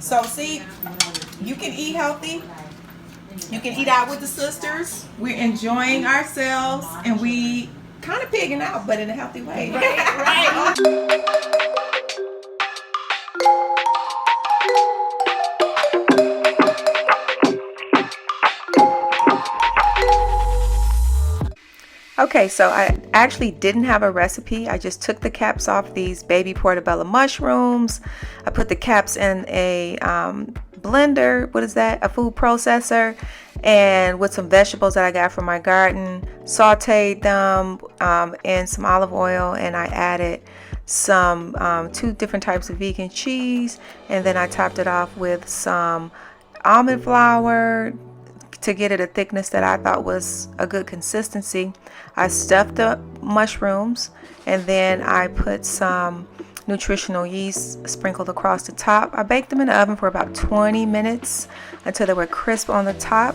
So see, you can eat healthy. You can eat out with the sisters. We're enjoying ourselves, and we kind of pigging out, but in a healthy way. Right. Okay, so I actually didn't have a recipe. I just took the caps off these baby portobello mushrooms. I put the caps in a blender, what is that? A food processor, and with some vegetables that I got from my garden, sauteed them in some olive oil, and I added some 2 different types of vegan cheese, and then I topped it off with some almond flour to get it a thickness that I thought was a good consistency. I stuffed the mushrooms, and then I put some nutritional yeast sprinkled across the top. I baked them in the oven for about 20 minutes until they were crisp on the top,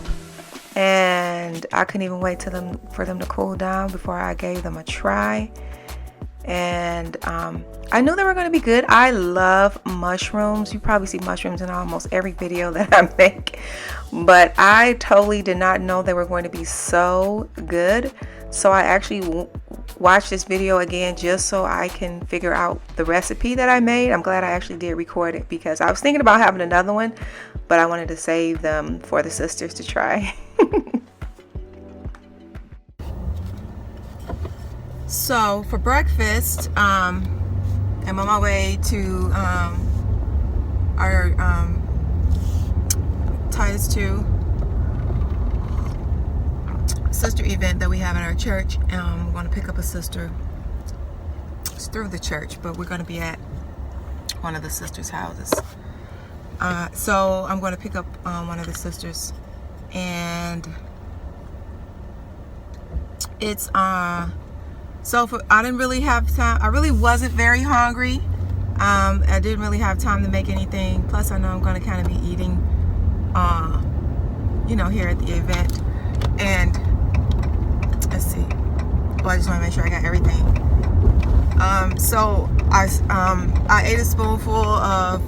and I couldn't even wait for them to cool down before I gave them a try. And I knew they were going to be good. I love mushrooms. You probably see mushrooms in almost every video that I make, but I totally did not know they were going to be so good. So I actually watched this video again just so I can figure out the recipe that I made. I'm glad I actually did record it, because I was thinking about having another one, but I wanted to save them for the sisters to try. So for breakfast, I'm on my way to our Titus 2 sister event that we have in our church. We're going to pick up a sister. It's through the church, but we're going to be at one of the sisters' houses. So I'm going to pick up one of the sisters, and it's so I didn't really have time. I really wasn't very hungry. I didn't really have time to make anything. Plus, I know I'm going to kind of be eating, here at the event. And let's see. Well, I just want to make sure I got everything. So I ate a spoonful of.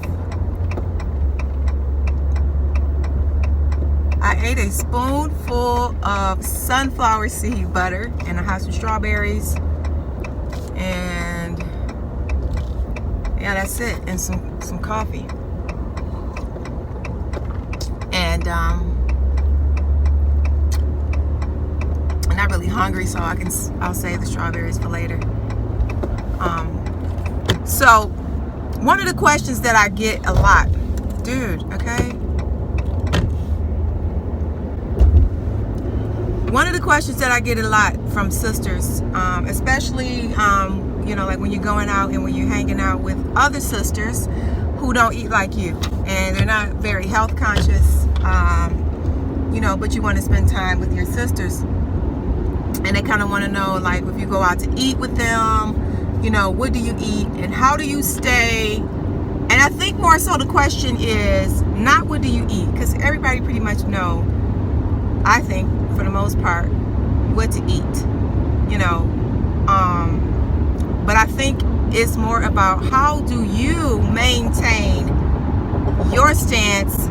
I ate a spoonful of sunflower seed butter, and I have some strawberries, and yeah, that's it, and some coffee. And I'm not really hungry, so I'll save the strawberries for later. So one of the questions that I get a lot, dude, okay? One of the questions that I get a lot from sisters, especially, like when you're going out and when you're hanging out with other sisters who don't eat like you, and they're not very health conscious, but you want to spend time with your sisters, and they kind of want to know, like, if you go out to eat with them, what do you eat and how do you stay? And I think more so the question is not what do you eat, because everybody pretty much know, I think, for the most part, what to eat, but I think it's more about how do you maintain your stance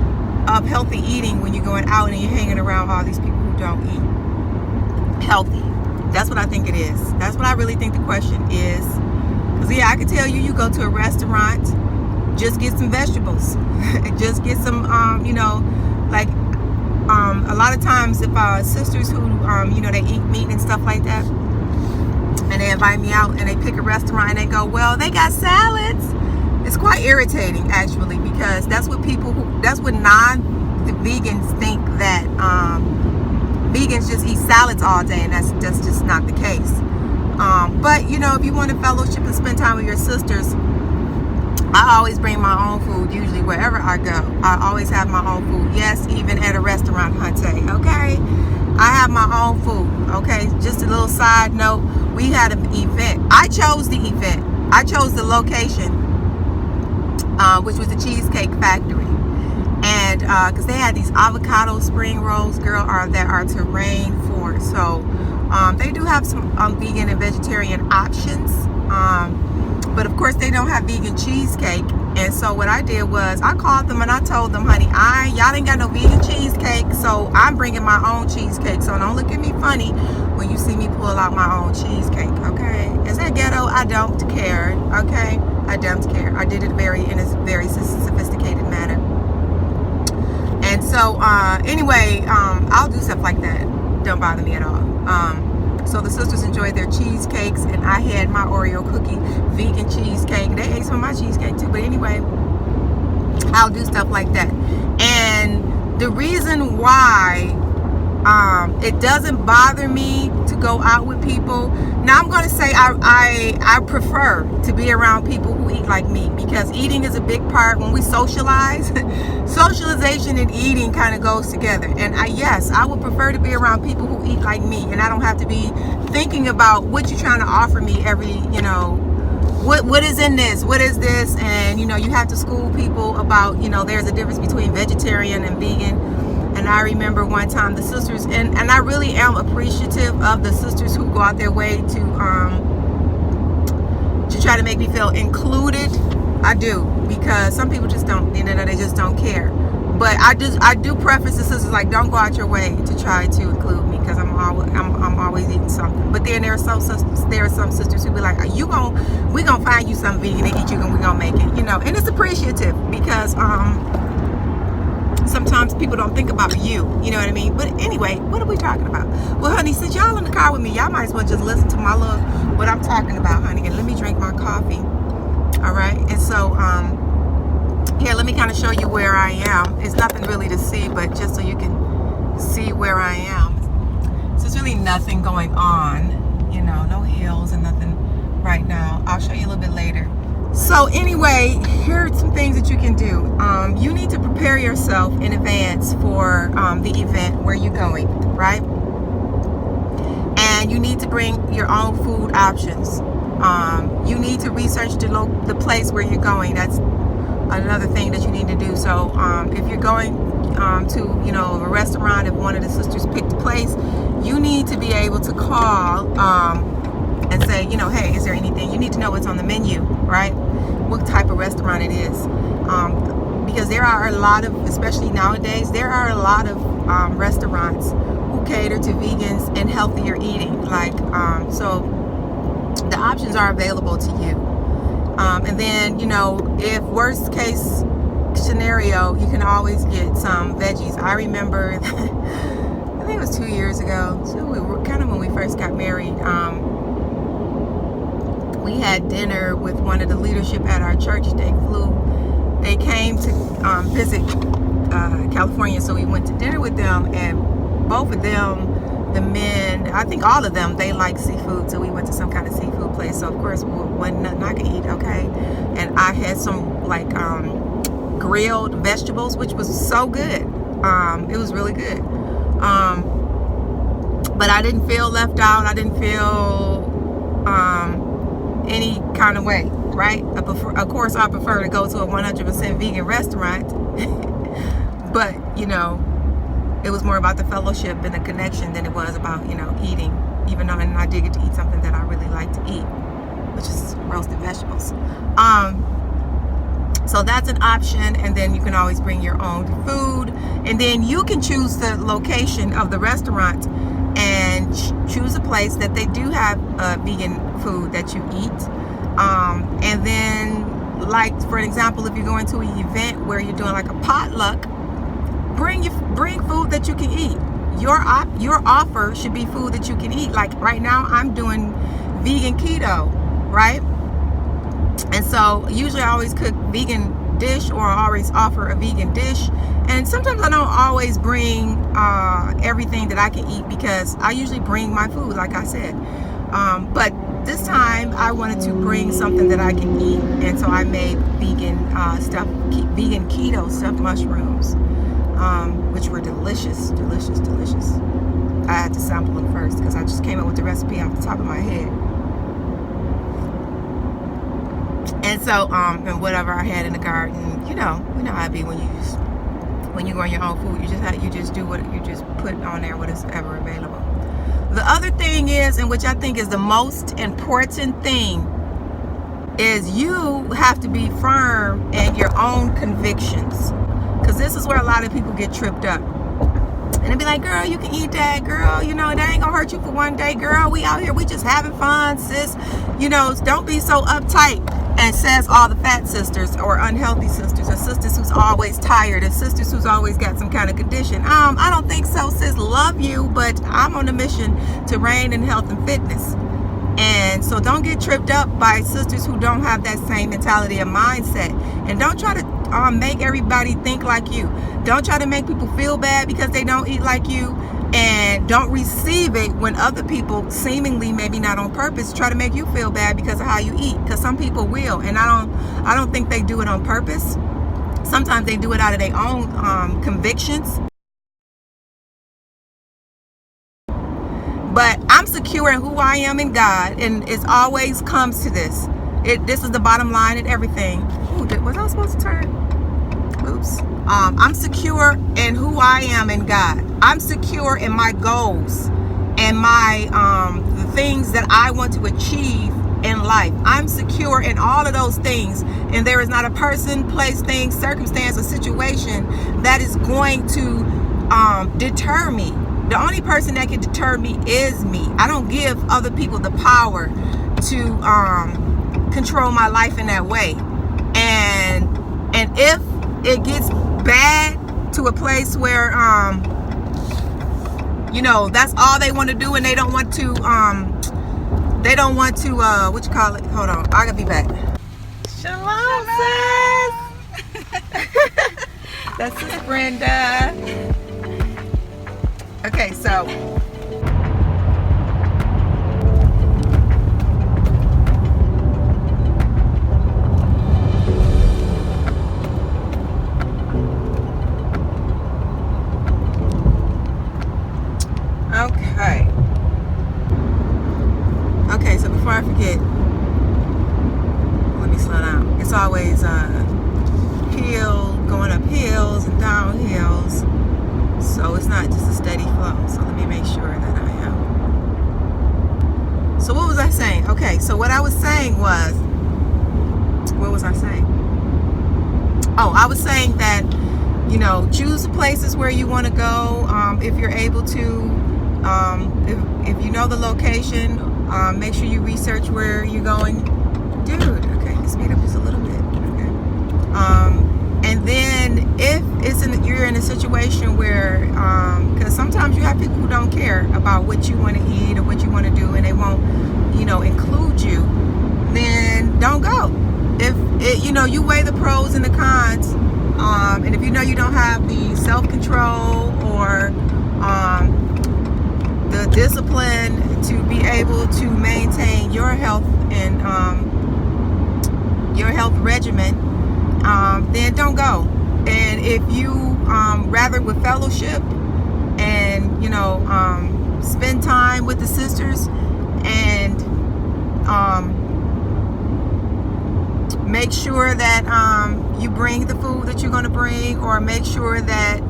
of healthy eating when you're going out and you're hanging around all these people who don't eat healthy. That's what I think it is. That's what I really think the question is. Because yeah, I can tell you go to a restaurant, just get some vegetables, just get some a lot of times if sisters who they eat meat and stuff like that, and they invite me out and they pick a restaurant and they go, well, they got salads, it's quite irritating actually, because that's what non-vegans think, that vegans just eat salads all day, and that's just not the case. But if you want to fellowship and spend time with your sisters, I always bring my own food, usually wherever I go. I always have my own food. Yes, even at a restaurant, Hunte, okay? I have my own food, okay? Just a little side note, we had an event. I chose the event. I chose the location, which was the Cheesecake Factory. And because they had these avocado spring rolls, girl, that are to reign for. So they do have some vegan and vegetarian options. But of course they don't have vegan cheesecake. And so what I did was I called them and I told them, honey, y'all ain't got no vegan cheesecake, so I'm bringing my own cheesecake. So don't look at me funny when you see me pull out my own cheesecake, okay? Is that ghetto? I don't care, okay? I don't care. I did it in a very sophisticated manner. And so anyway, I'll do stuff like that. Don't bother me at all. So the sisters enjoyed their cheesecakes, and I had my Oreo cookie vegan cheesecake. They ate some of my cheesecake too, but anyway, I'll do stuff like that. And the reason why it doesn't bother me to go out with people, now I'm going to say I prefer to be around people who eat like me, because eating is a big part. When we socialize, socialization and eating kind of goes together. And yes, I would prefer to be around people who eat like me, and I don't have to be thinking about what you're trying to offer me every, what is in this, what is this, and you have to school people about, there's a difference between vegetarian and vegan. And I remember one time the sisters, and I really am appreciative of the sisters who go out their way to try to make me feel included. I do, because some people just don't, they just don't care. But I do preface the sisters, like, don't go out your way to try to include me, because I'm always eating something. But then there are some sisters who be like, we gonna find you some vegan to eat, and we gonna make it, and it's appreciative, because sometimes people don't think about you know what I mean. But anyway, what are we talking about? Well, honey, since y'all in the car with me, y'all might as well just listen to what I'm talking about, honey, and let me drink my coffee. All right. And so here, let me kind of show you where I am. It's nothing really to see, but just so you can see where I am. So there's really nothing going on, no hills and nothing right now. I'll show you a little bit later. So anyway, here are some things that you can do. You need to prepare yourself in advance for the event where you're going, right? And you need to bring your own food options. You need to research the place where you're going. That's another thing that you need to do. So if you're going to a restaurant, if one of the sisters picked a place, you need to be able to call and say, hey, is there anything? You need to know what's on the menu, right? What type of restaurant it is. Because there are a lot of, especially nowadays, there are a lot of restaurants who cater to vegans and healthier eating. So the options are available to you. And then, if worst case scenario, you can always get some veggies. I remember, I think it was 2 years ago, so we were kind of when we first got married, we had dinner with one of the leadership at our church. They came to visit California, so we went to dinner with them, and both of them, the men, I think all of them, they like seafood, so we went to some kind of seafood place. So of course, wasn't nothing I could eat, okay? And I had some grilled vegetables, which was so good. It was really good. But I didn't feel left out. I didn't feel any kind of way, right? Of course, I prefer to go to a 100% vegan restaurant, but it was more about the fellowship and the connection than it was about eating. Even though, and I did get to eat something that I really like to eat, which is roasted vegetables. So that's an option, and then you can always bring your own food, and then you can choose the location of the restaurant and choose a place that they do have vegan food that you eat. And then, for example, if you're going to an event where you're doing like a potluck, bring food that you can eat. Your offer should be food that you can eat. Like right now, I'm doing vegan keto, right? And so usually I always cook vegan dish, or I always offer a vegan dish. And sometimes I don't always bring everything that I can eat, because I usually bring my food, like I said. But this time I wanted to bring something that I can eat, and so I made vegan keto stuffed mushrooms, which were delicious. I had to sample them first, because I just came up with the recipe off the top of my head. And so, and whatever I had in the garden, you know how it be when you grow your own food. You just do what you just put on there, what is ever available. The other thing is, and which I think is the most important thing, is you have to be firm in your own convictions, because this is where a lot of people get tripped up. And they be like, girl, you can eat that, girl, you know, that ain't gonna hurt you for one day, girl, we out here, we just having fun, sis, you know, don't be so uptight. And says all the fat sisters or unhealthy sisters, or sisters who's always tired, and sisters who's always got some kind of condition. I don't think so, sis. Love you, but I'm on a mission to reign in health and fitness. And so don't get tripped up by sisters who don't have that same mentality and mindset. And don't try to make everybody think like you. Don't try to make people feel bad because they don't eat like you. And don't receive it when other people, seemingly maybe not on purpose, try to make you feel bad because of how you eat. Because some people will, and I don't think they do it on purpose. Sometimes they do it out of their own convictions. But I'm secure in who I am in God, and it always comes to this. This is the bottom line in everything. Ooh, was I supposed to turn? Oops. I'm secure in who I am in God. I'm secure in my goals and my the things that I want to achieve in life. I'm secure in all of those things, and there is not a person, place, thing, circumstance, or situation that is going to deter me. The only person that can deter me is me. I don't give other people the power to control my life in that way. And if it gets bad to a place where you know, that's all they want to do, and they don't want to what you call it, hold on, I gotta be back. Shalom, sis. That's sis Brenda. Okay, so okay, so before I forget, let me slow down. It's always going up hills and down hills. So it's not just a steady flow. So let me make sure that I am. So what was I saying? Okay, so what I was saying was, what was I saying? Oh, I was saying that, you know, choose the places where you want to go. If you're able to, if you know the location, make sure you research where you're going. Dude, okay, let's speed up just a little bit. Okay. And then if you're in a situation where, because sometimes you have people who don't care about what you want to eat or what you want to do, and they won't, you know, include you, then don't go. If you know, you weigh the pros and the cons, and if you know you don't have the self-control or the discipline to be able to maintain your health and your health regimen, then don't go. And if you rather with fellowship and, you know, spend time with the sisters and make sure that you bring the food that you're going to bring, or make sure that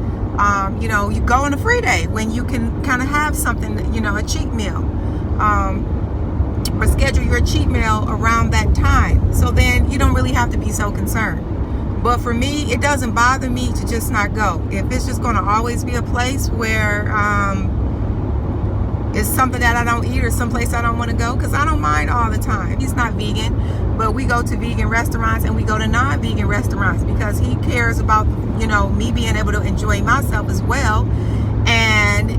you know, you go on a free day when you can kind of have something, you know, a cheat meal, or schedule your cheat meal around that time. So then you don't really have to be so concerned. But for me, it doesn't bother me to just not go. If it's just going to always be a place where it's something that I don't eat, or someplace I don't want to go, because I don't mind all the time. He's not vegan, but we go to vegan restaurants and we go to non-vegan restaurants because he cares about, you know, me being able to enjoy myself as well, and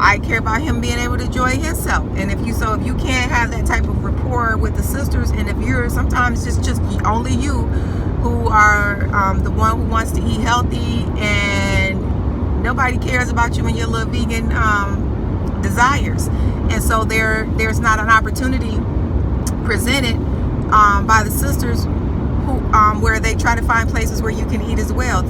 I care about him being able to enjoy himself. And if you can't have that type of rapport with the sisters, and if you're sometimes just only you who are the one who wants to eat healthy, and nobody cares about you and your little vegan desires, and so there's not an opportunity presented by the sisters who where they try to find places where you can eat as well.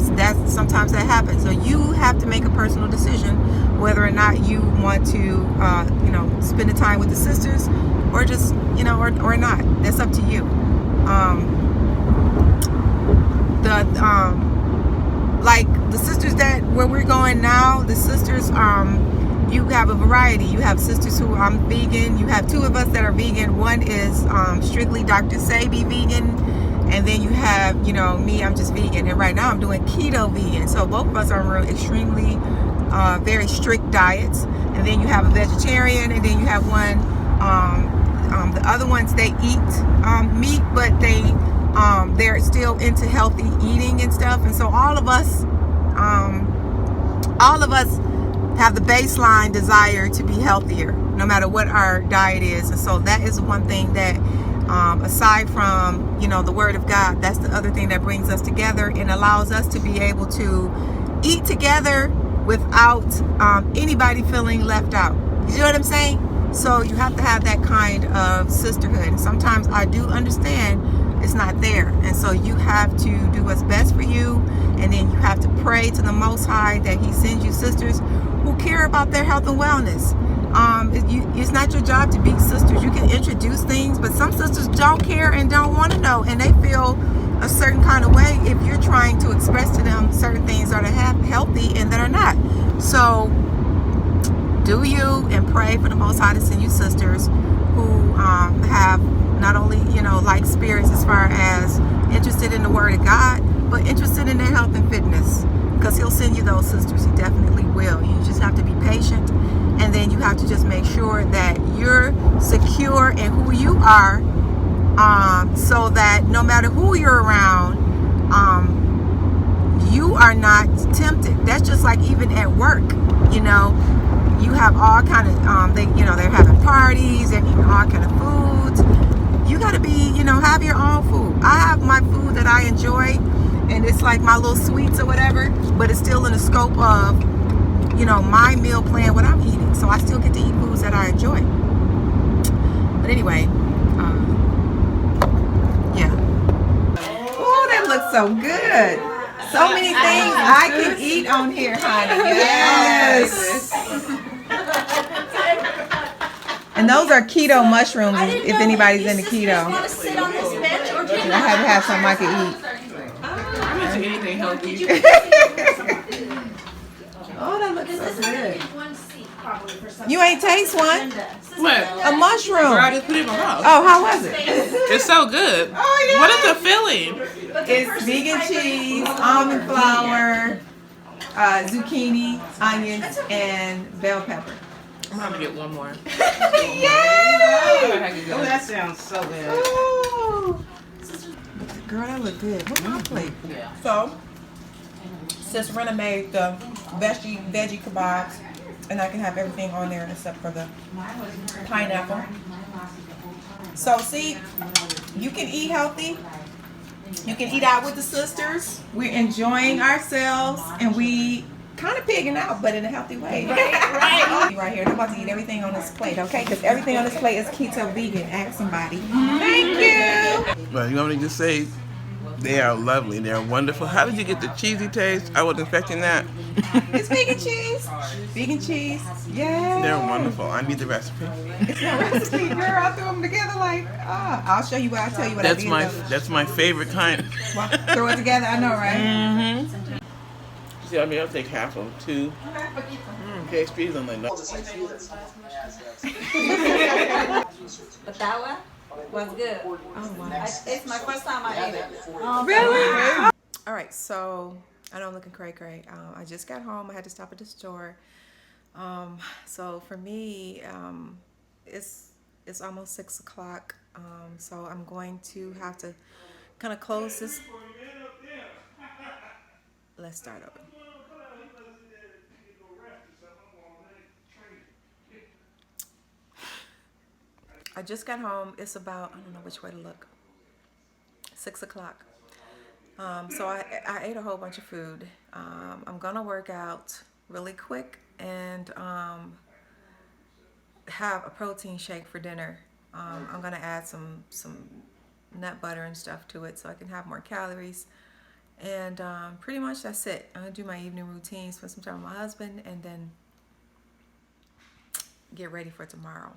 Sometimes that happens. So you have to make a personal decision whether or not you want to you know, spend the time with the sisters, or just, you know, or not. That's up to you. Like the sisters that where we're going now, the sisters you have a variety. You have sisters who are vegan. You have two of us that are vegan. One is strictly Dr. Sabi vegan, and then you have, you know, me. I'm just vegan, and right now I'm doing keto vegan. So both of us are on extremely very strict diets. And then you have a vegetarian, and then you have one. The other ones, they eat meat, but they're still into healthy eating and stuff. And so all of us have the baseline desire to be healthier, no matter what our diet is. And so that is one thing that, aside from, you know, the Word of God, that's the other thing that brings us together and allows us to be able to eat together without anybody feeling left out. You know what I'm saying? So you have to have that kind of sisterhood. And sometimes I do understand it's not there. And so you have to do what's best for you. And then you have to pray to the Most High that He sends you sisters who care about their health and wellness. It's not your job to be sisters. You can introduce things, but some sisters don't care and don't want to know. And they feel a certain kind of way if you're trying to express to them certain things that are healthy and that are not. So do you, and pray for the Most High to send you sisters who have not only, you know, like spirits as far as interested in the Word of God, but interested in their health and fitness, because He'll send you those sisters. He definitely will. You just have to be patient, and then you have to just make sure that you're secure in who you are, so that no matter who you're around, you are not tempted. That's just like even at work, you know. You have all kind of, they're having parties, they're eating all kind of foods. You got to be, you know, have your own food. I have my food that I enjoy, and it's like my little sweets or whatever, but it's still in the scope of, you know, my meal plan, what I'm eating. So I still get to eat foods that I enjoy. But anyway, yeah. Oh, that looks so good. So many things I can eat on here, honey. Yes. And those are keto mushrooms, if anybody's into keto. I had to have something I could eat. I'm into anything healthy. Oh, that looks so good. You ain't taste one? What? A mushroom. Girl, I just put it in my mouth. Oh, how was it? It's so good. Oh, yeah. What is the filling? It's vegan cheese, almond flour, zucchini, onions, and bell pepper. I'm gonna get one more. Yay! Oh, that sounds so good. Ooh. Girl, that look good. What's my plate? Yeah. So, since Rena made the veggie kebabs, and I can have everything on there except for the pineapple. So, see, you can eat healthy. You can eat out with the sisters. We're enjoying ourselves, and we kind of pigging out, but in a healthy way. Right here. I'm about to eat everything on this plate, okay? Because everything on this plate is keto vegan. Ask somebody. Thank you. Well, you want me to just say they are lovely. They're wonderful. How did you get the cheesy taste? I wasn't expecting that. It's vegan cheese. Vegan cheese. Yeah. They're wonderful. I need the recipe. It's no recipe, girl. I threw them together like, I'll show you what I tell you what I did. That's my favorite kind. Well, throw it together. I know, right? Mm-hmm. See, I mean, I'll take half of them too. Okay, squeeze them like no. But that one was good. Oh, wow. It's my first time I ate it. Really? All right, so I know I'm looking cray-cray. I just got home. I had to stop at the store. So for me, it's almost 6 o'clock. So I'm going to have to kind of close this. Let's start over. I just got home. It's about, I don't know which way to look, 6 o'clock. So I ate a whole bunch of food. I'm gonna work out really quick and have a protein shake for dinner. I'm gonna add some nut butter and stuff to it so I can have more calories. And pretty much that's it. I'm gonna do my evening routine, spend some time with my husband, and then get ready for tomorrow.